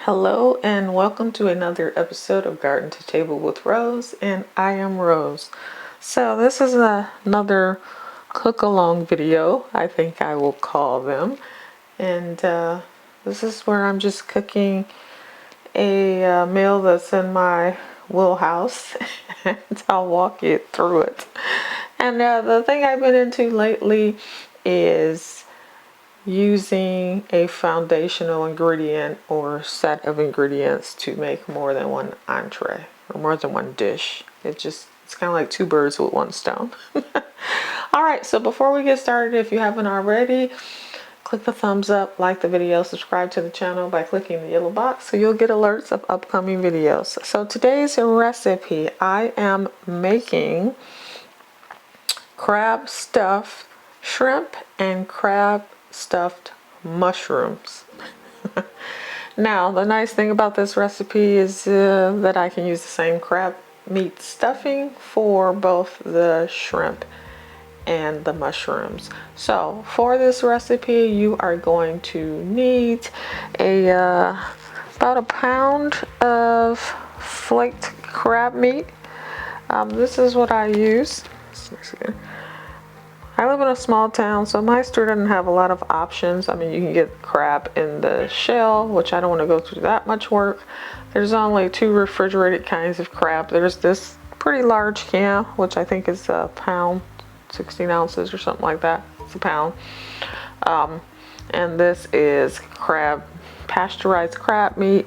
Hello and welcome to another episode of Garden to Table with Rose, and I am Rose. So this is another cook along video, I think I will call them, and this is where I'm just cooking a meal that's in my wheelhouse and I'll walk you through it. And the thing I've been into lately is using a foundational ingredient or set of ingredients to make more than one entree or more than one dish. It's kind of like two birds with one stone. All right, so before we get started, if you haven't already, click the thumbs up, like the video, subscribe to the channel by clicking the yellow box so you'll get alerts of upcoming videos. So today's recipe, I am making crab stuffed shrimp and crab stuffed mushrooms. Now, the nice thing about this recipe is that I can use the same crab meat stuffing for both the shrimp and the mushrooms. So for this recipe, you are going to need about a pound of flaked crab meat. This is what I use. I live in a small town, so my store doesn't have a lot of options. I mean, you can get crab in the shell, which I don't want to go through that much work. There's only two refrigerated kinds of crab. There's this pretty large can, which I think is a pound, 16 ounces or something like that. It's a pound. And this is pasteurized crab meat.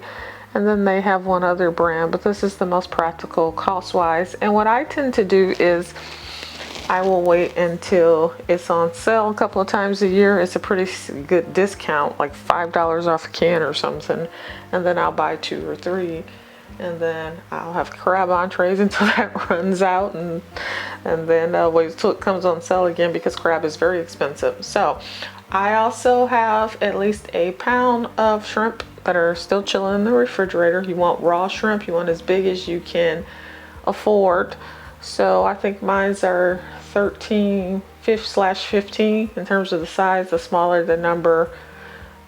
And then they have one other brand, but this is the most practical cost-wise. And what I tend to do is I will wait until it's on sale a couple of times a year. It's a pretty good discount, like $5 off a can or something. And then I'll buy 2 or 3. And then I'll have crab entrees until that runs out. And then wait until it comes on sale again because crab is very expensive. So I also have at least a pound of shrimp that are still chilling in the refrigerator. You want raw shrimp. You want as big as you can afford. So I think mine's are 13/15 in terms of the size. The smaller the number,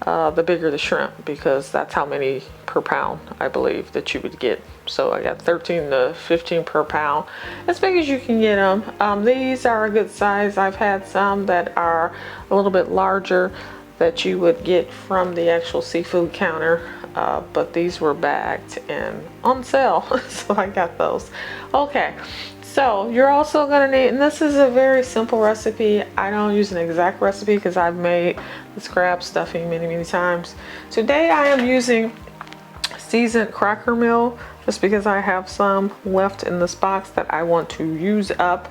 the bigger the shrimp, because that's how many per pound I believe that you would get. So I got 13 to 15 per pound, as big as you can get them. These are a good size. I've had some that are a little bit larger that you would get from the actual seafood counter, but these were bagged and on sale, so I got those. Okay. So you're also going to need, and this is a very simple recipe. I don't use an exact recipe because I've made this crab stuffing many times. Today I am using seasoned cracker meal just because I have some left in this box that I want to use up.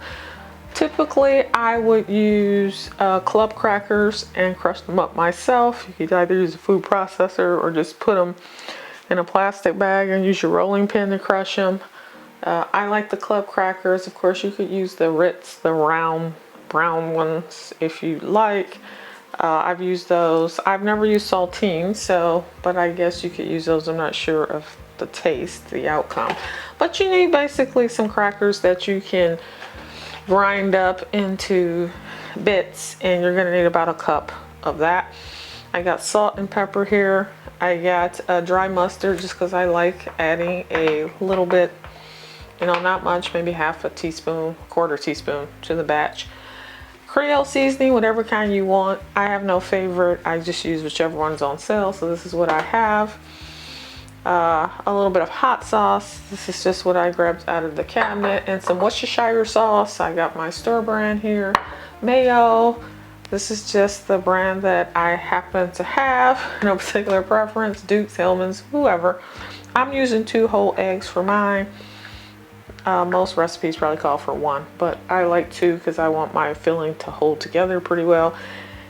Typically I would use club crackers and crush them up myself. You could either use a food processor or just put them in a plastic bag and use your rolling pin to crush them. I like the club crackers. Of course, you could use the Ritz, the round brown ones if you like. I've used those. I've never used saltines, but I guess you could use those. I'm not sure of the taste, the outcome. But you need basically some crackers that you can grind up into bits, and you're going to need about a cup of that. I got salt and pepper here. I got dry mustard just because I like adding a little bit, not much, maybe half a teaspoon, quarter teaspoon to the batch. Creole seasoning, whatever kind you want. I have no favorite. I just use whichever one's on sale. So this is what I have. A little bit of hot sauce. This is just what I grabbed out of the cabinet. And some Worcestershire sauce. I got my store brand here. Mayo. This is just the brand that I happen to have. No particular preference. Duke's, Hellman's, whoever. I'm using 2 whole eggs for mine. Most recipes probably call for 1, but I like 2 because I want my filling to hold together pretty well.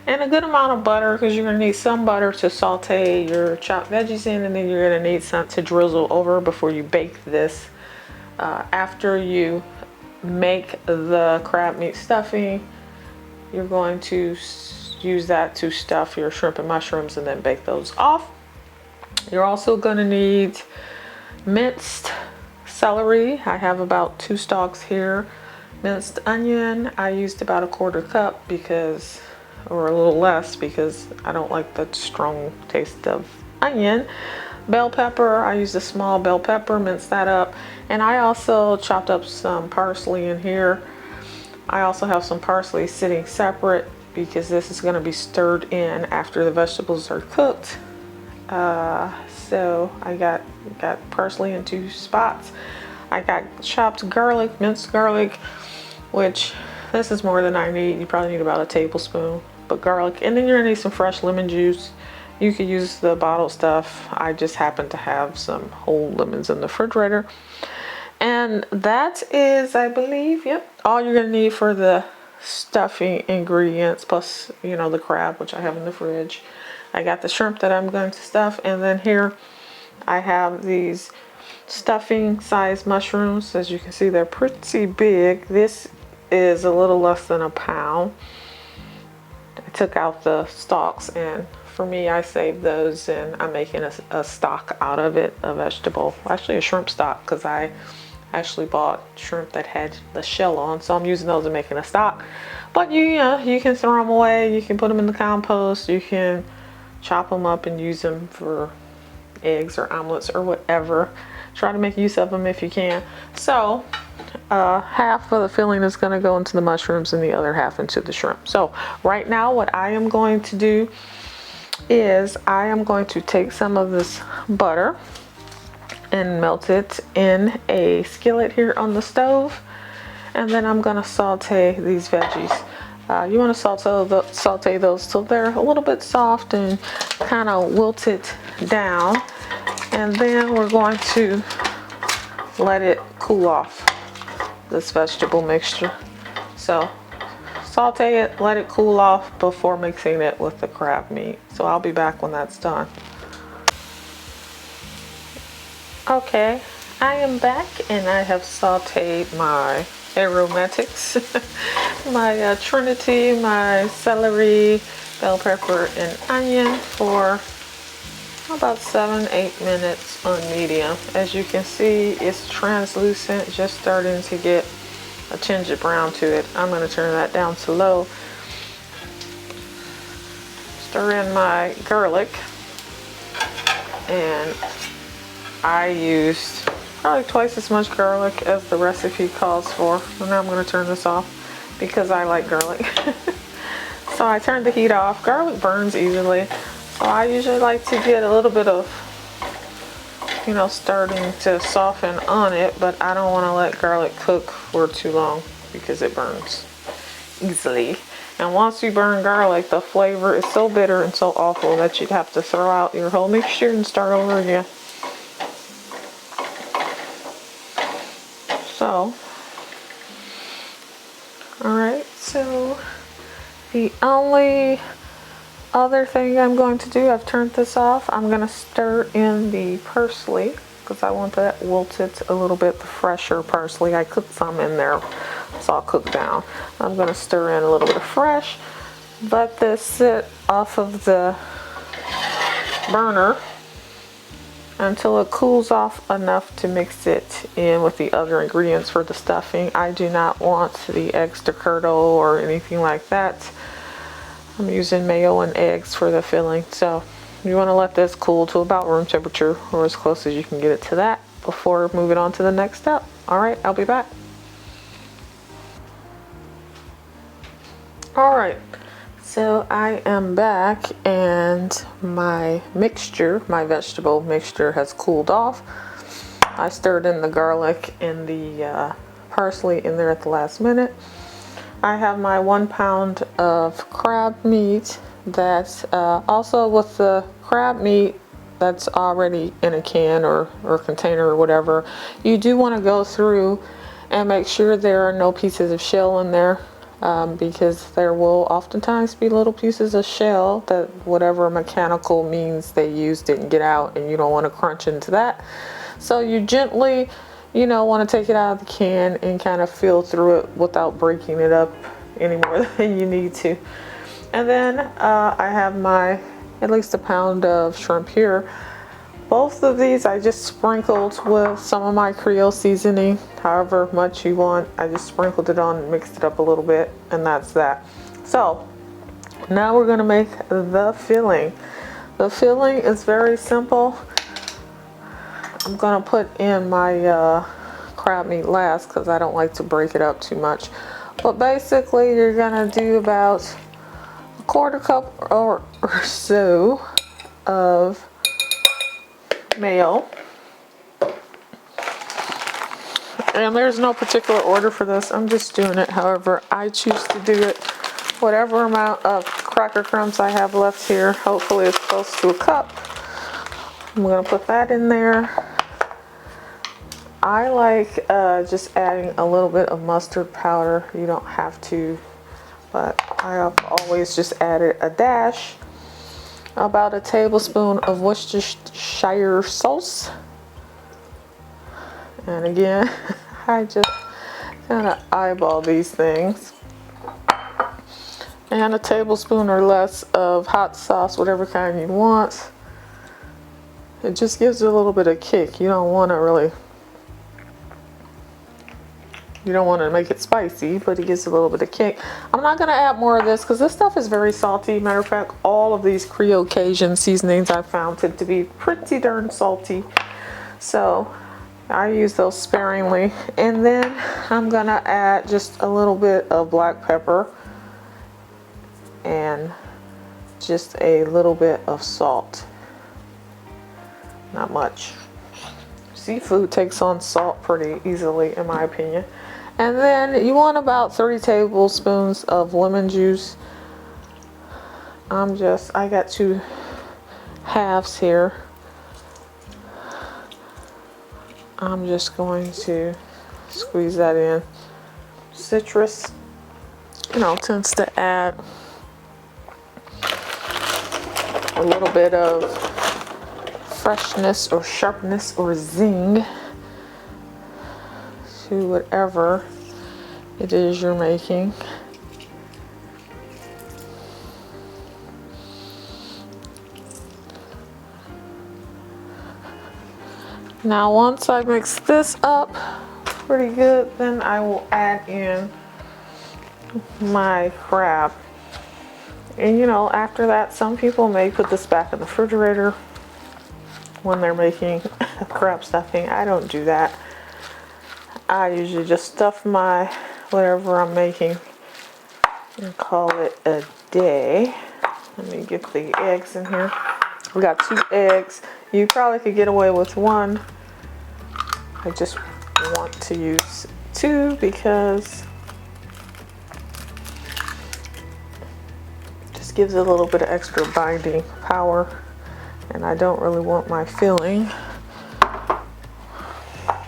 And a good amount of butter, because you're going to need some butter to saute your chopped veggies in, and then you're going to need some to drizzle over before you bake this. After you make the crab meat stuffing, you're going to use that to stuff your shrimp and mushrooms and then bake those off. You're also going to need minced celery. I have about 2 stalks here. Minced onion, I used about a quarter cup or a little less because I don't like the strong taste of onion. bell pepper. I used a small bell pepper, minced that up. And I also chopped up some parsley in here. I also have some parsley sitting separate because this is going to be stirred in after the vegetables are cooked. So I got parsley in 2 spots. I got chopped garlic, minced garlic, which this is more than I need. You probably need about a tablespoon, but garlic. And then you're gonna need some fresh lemon juice. You could use the bottled stuff. I just happen to have some whole lemons in the refrigerator. And that is, I believe, yep, all you're gonna need for the stuffing ingredients, plus, you know, the crab, which I have in the fridge. I got the shrimp that I'm going to stuff, and then here I have these stuffing size mushrooms. As you can see, they're pretty big. This is a little less than a pound. I took out the stalks, and for me, I saved those, and I'm making a stock out of it, a vegetable, actually a shrimp stock, because I actually bought shrimp that had the shell on, so I'm using those and making a stock. But you can throw them away, you can put them in the compost, you can chop them up and use them for eggs or omelets or whatever. Try to make use of them if you can. So half of the filling is going to go into the mushrooms and the other half into the shrimp. So right now what I am going to do is I am going to take some of this butter and melt it in a skillet here on the stove, and then I'm going to saute these veggies. You want to saute those till they're a little bit soft and kind of wilted down, and then we're going to let it cool off, this vegetable mixture. So saute it, let it cool off before mixing it with the crab meat. So I'll be back when that's done. Okay, I am back, and I have sauteed my aromatics, my trinity, my celery, bell pepper, and onion for about 7-8 minutes on medium. As you can see, it's translucent, just starting to get a tinge of brown to it. I'm going to turn that down to low. Stir in my garlic, and I used probably twice as much garlic as the recipe calls for. And now I'm going to turn this off because I like garlic. So I turned the heat off. Garlic burns easily, so I usually like to get a little bit of, starting to soften on it, but I don't want to let garlic cook for too long because it burns easily. And once you burn garlic, the flavor is so bitter and so awful that you'd have to throw out your whole mixture and start over again. So, alright, so the only other thing I'm going to do, I've turned this off, I'm going to stir in the parsley because I want that wilted a little bit, the fresher parsley. I cooked some in there, so I'll cook down. I'm going to stir in a little bit of fresh, let this sit off of the burner until it cools off enough to mix it in with the other ingredients for the stuffing. I do not want the eggs to curdle or anything like that. I'm using mayo and eggs for the filling. So you want to let this cool to about room temperature, or as close as you can get it to that, before moving on to the next step. Alright, I'll be back. Alright, so I am back, and my mixture, my vegetable mixture, has cooled off. I stirred in the garlic and the parsley in there at the last minute. I have my 1 pound of crab meat. That's also with the crab meat that's already in a can or container or whatever. You do want to go through and make sure there are no pieces of shell in there. Because there will oftentimes be little pieces of shell that whatever mechanical means they used didn't get out, and you don't want to crunch into that. So you gently, want to take it out of the can and kind of feel through it without breaking it up any more than you need to. And then I have my at least a pound of shrimp here. Both of these I just sprinkled with some of my Creole seasoning, however much you want. I just sprinkled it on and mixed it up a little bit, and that's that. So now we're going to make the filling. The filling is very simple. I'm gonna put in my crab meat last because I don't like to break it up too much. But basically you're gonna do about a quarter cup or so of mayo. And there's no particular order for this. I'm just doing it however I choose to do it. Whatever amount of cracker crumbs I have left here, hopefully it's close to a cup. I'm gonna put that in there. I like just adding a little bit of mustard powder. You don't have to, but I have always just added a dash. About a tablespoon of Worcestershire sauce. And again, I just kind of eyeball these things. And a tablespoon or less of hot sauce, whatever kind you want. It just gives it a little bit of kick. You don't want to make it spicy, but it gives a little bit of kick. I'm not going to add more of this because this stuff is very salty. Matter of fact, all of these Creole Cajun seasonings I found tend to be pretty darn salty. So I use those sparingly. And then I'm going to add just a little bit of black pepper and just a little bit of salt. Not much. Seafood takes on salt pretty easily in my opinion. And then you want about 3 tablespoons of lemon juice. I got 2 halves here. I'm just going to squeeze that in. Citrus, tends to add a little bit of freshness or sharpness or zing to whatever it is you're making. Now once I mix this up pretty good, then I will add in my crab. And after that, some people may put this back in the refrigerator when they're making crab stuffing. I don't do that. I usually just stuff my whatever I'm making and call it a day. Let me get the eggs in here. We got 2 eggs. You probably could get away with 1. I just want to use 2 because it just gives it a little bit of extra binding power, and I don't really want my filling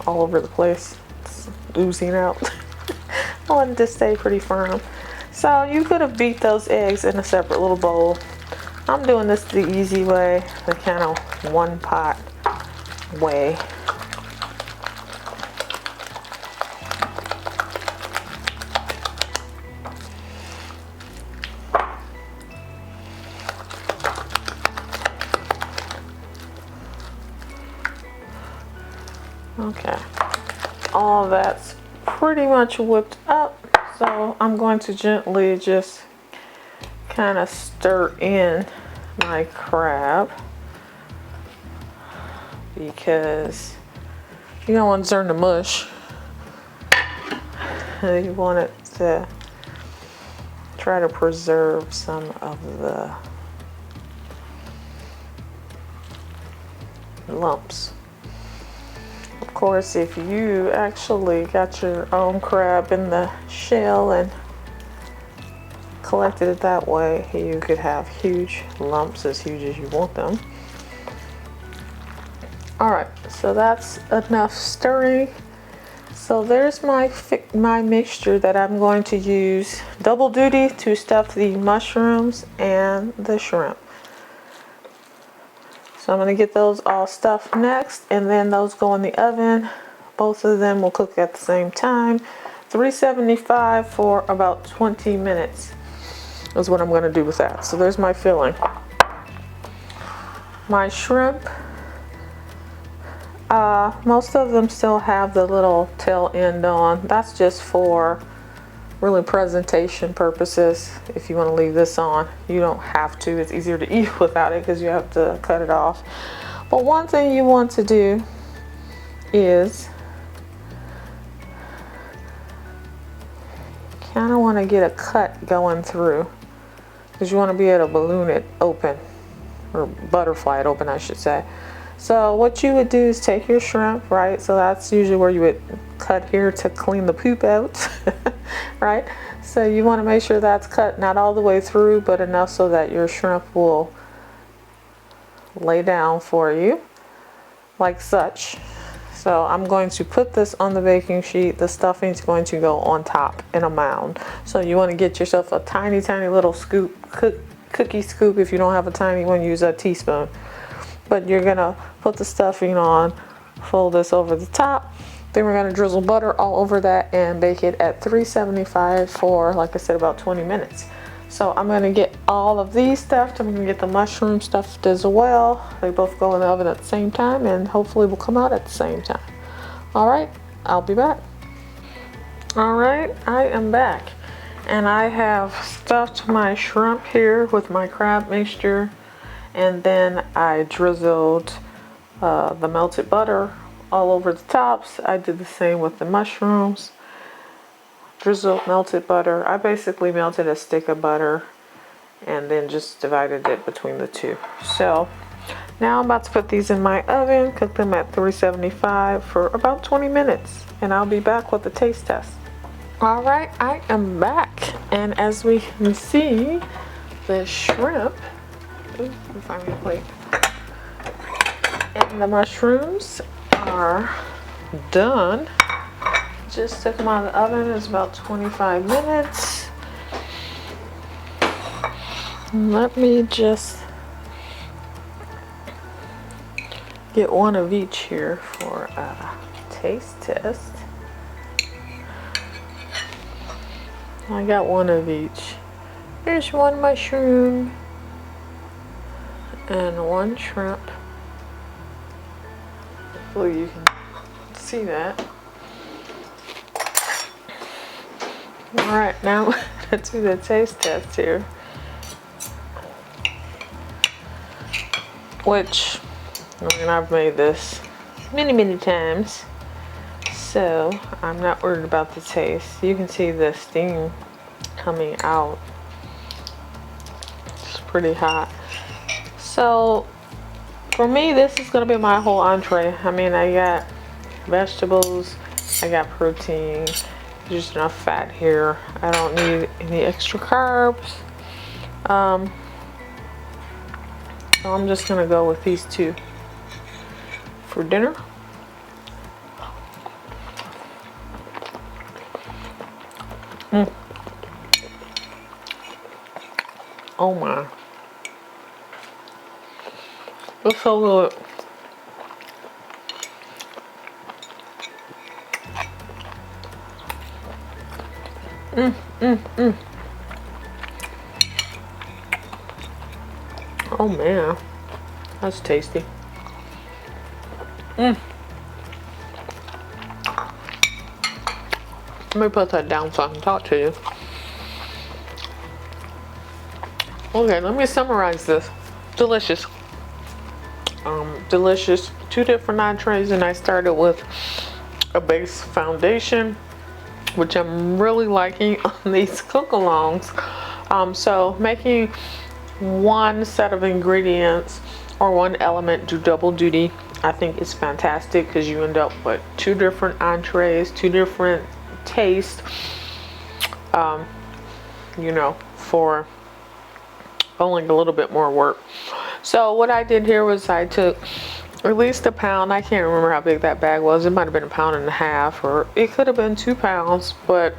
all over the place. It's oozing out. I want it to stay pretty firm. So you could have beat those eggs in a separate little bowl. I'm doing this the easy way, the kind of one pot way. Okay, all that's pretty much whipped up, so I'm going to gently just kind of stir in my crab because you don't want to turn to mush. You want it to try to preserve some of the lumps. Of course, if you actually got your own crab in the shell and collected it that way, you could have huge lumps, as huge as you want them. Alright, so that's enough stirring. So there's my mixture that I'm going to use double duty to stuff the mushrooms and the shrimp. So I'm going to get those all stuffed next, and then those go in the oven. Both of them will cook at the same time. 375 for about 20 minutes is what I'm going to do with that. So there's my filling. My shrimp, most of them still have the little tail end on. That's just for really presentation purposes. If you want to leave this on, you don't have to. It's easier to eat without it because you have to cut it off. But one thing you want to do is kind of want to get a cut going through, because you want to be able to balloon it open, or butterfly it open I should say. So what you would do is take your shrimp, right? So that's usually where you would cut here to clean the poop out, right? So you want to make sure that's cut not all the way through, but enough so that your shrimp will lay down for you like such. So I'm going to put this on the baking sheet. The stuffing is going to go on top in a mound. So you want to get yourself a tiny little scoop, cookie scoop. If you don't have a tiny one, use a teaspoon. But you're gonna put the stuffing on, fold this over the top. Then we're gonna drizzle butter all over that and bake it at 375 for, like I said, about 20 minutes. So I'm gonna get all of these stuffed. I'm gonna get the mushroom stuffed as well. They both go in the oven at the same time and hopefully will come out at the same time. All right, I'll be back. All right, I am back. And I have stuffed my shrimp here with my crab mixture. And then I drizzled the melted butter all over the tops. I did the same with the mushrooms. Drizzled melted butter. I basically melted a stick of butter and then just divided it between the two. So now I'm about to put these in my oven, cook them at 375 for about 20 minutes, and I'll be back with the taste test. All right, I am back, and as we can see, the shrimp, let me find my plate, and the mushrooms are done. Just took them out of the oven. It's about 25 minutes. Let me just get one of each here for a taste test. I got one of each. Here's one mushroom and one shrimp. Hopefully you can see that. Alright, now let's do the taste test here. Which, I mean, I've made this many times, so I'm not worried about the taste. You can see the steam coming out. It's pretty hot. So for me, this is gonna be my whole entree. I mean, I got vegetables, I got protein, just enough fat here. I don't need any extra carbs. So I'm just gonna go with these two for dinner. Oh my. It's so good. Oh man, that's tasty. Let me put that down so I can talk to you. Okay, let me summarize this. Delicious. Delicious. 2 different entrees, and I started with a base foundation, which I'm really liking on these cook-alongs. So making one set of ingredients or one element do double duty, I think is fantastic, because you end up with 2 different entrees, 2 different tastes, you know, for only a little bit more work. So what I did here was I took at least a pound. I can't remember how big that bag was. It might have been 1.5 pounds, or it could have been 2 pounds, but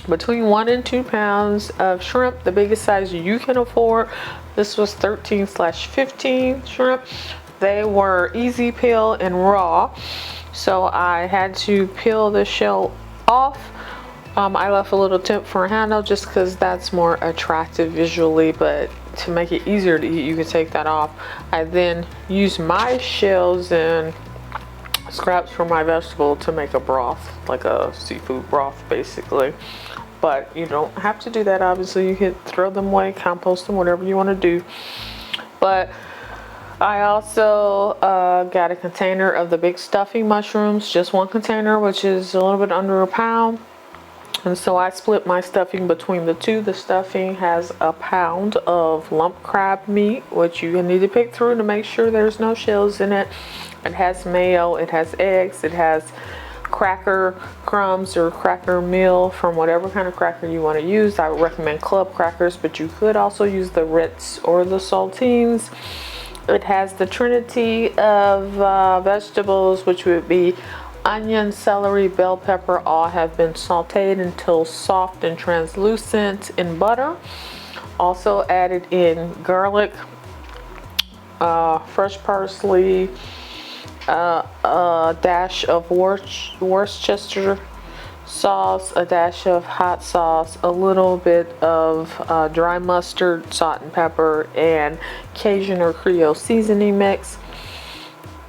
between 1 and 2 pounds of shrimp, the biggest size you can afford. This was 13/15 shrimp. They were easy peel and raw, so I had to peel the shell off. I left a little tip for a handle just because that's more attractive visually, but to make it easier to eat, you can take that off. I then used my shells and scraps from my vegetable to make a broth, like a seafood broth basically. But you don't have to do that, obviously. You can throw them away, compost them, whatever you want to do. But I also got a container of the big stuffing mushrooms, just one container, which is a little bit under a pound. And so I split my stuffing between the two. The stuffing has a pound of lump crab meat, which you need to pick through to make sure there's no shells in it. It has mayo, it has eggs, it has cracker crumbs or cracker meal from whatever kind of cracker you want to use. I would recommend club crackers, but you could also use the Ritz or the saltines. It has the trinity of vegetables, which would be onion, celery, bell pepper. All have been sauteed until soft and translucent in butter. Also added in garlic, fresh parsley, a dash of Worcestershire sauce, a dash of hot sauce, a little bit of dry mustard, salt and pepper, and Cajun or Creole seasoning mix.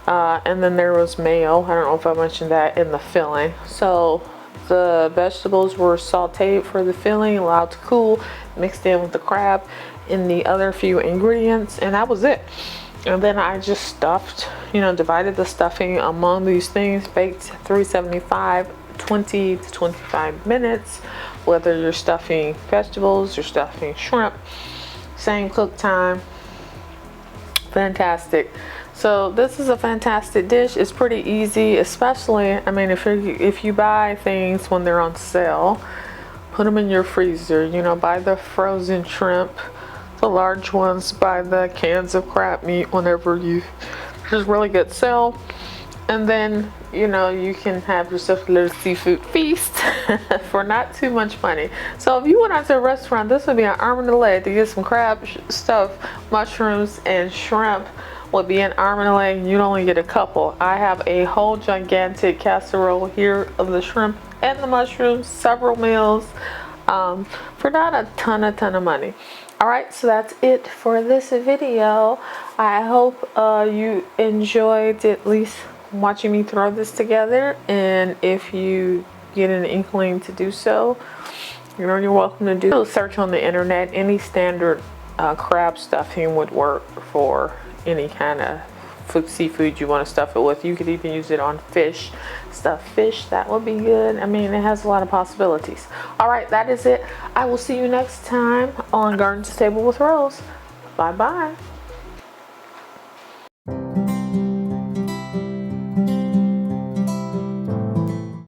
And then there was mayo. I don't know if I mentioned that in the filling. So the vegetables were sauteed for the filling, allowed to cool, mixed in with the crab and the other few ingredients, and that was it. And then I just stuffed, divided the stuffing among these things, baked 375, 20 to 25 minutes, whether you're stuffing vegetables, you're stuffing shrimp, same cook time. Fantastic. So this is a fantastic dish. It's pretty easy, especially, if you buy things when they're on sale, put them in your freezer. Buy the frozen shrimp, the large ones, buy the cans of crab meat whenever there's really good sale. And then, you can have yourself a little seafood feast for not too much money. So if you went out to a restaurant, this would be an arm and a leg to get some crab stuff, mushrooms, and shrimp. Would be an arm and a leg. You'd only get a couple. I have a whole gigantic casserole here of the shrimp and the mushrooms, several meals, for not a ton of money. All right, so that's it for this video. I hope you enjoyed at least watching me throw this together, and if you get an inkling to do so, you're welcome to do. Search on the internet. Any standard crab stuffing would work for any kind of seafood you want to stuff it with. You could even use it on fish. Stuffed fish, that would be good. It has a lot of possibilities. All right, that is it. I will see you next time on Garden to Table with Rose. Bye bye.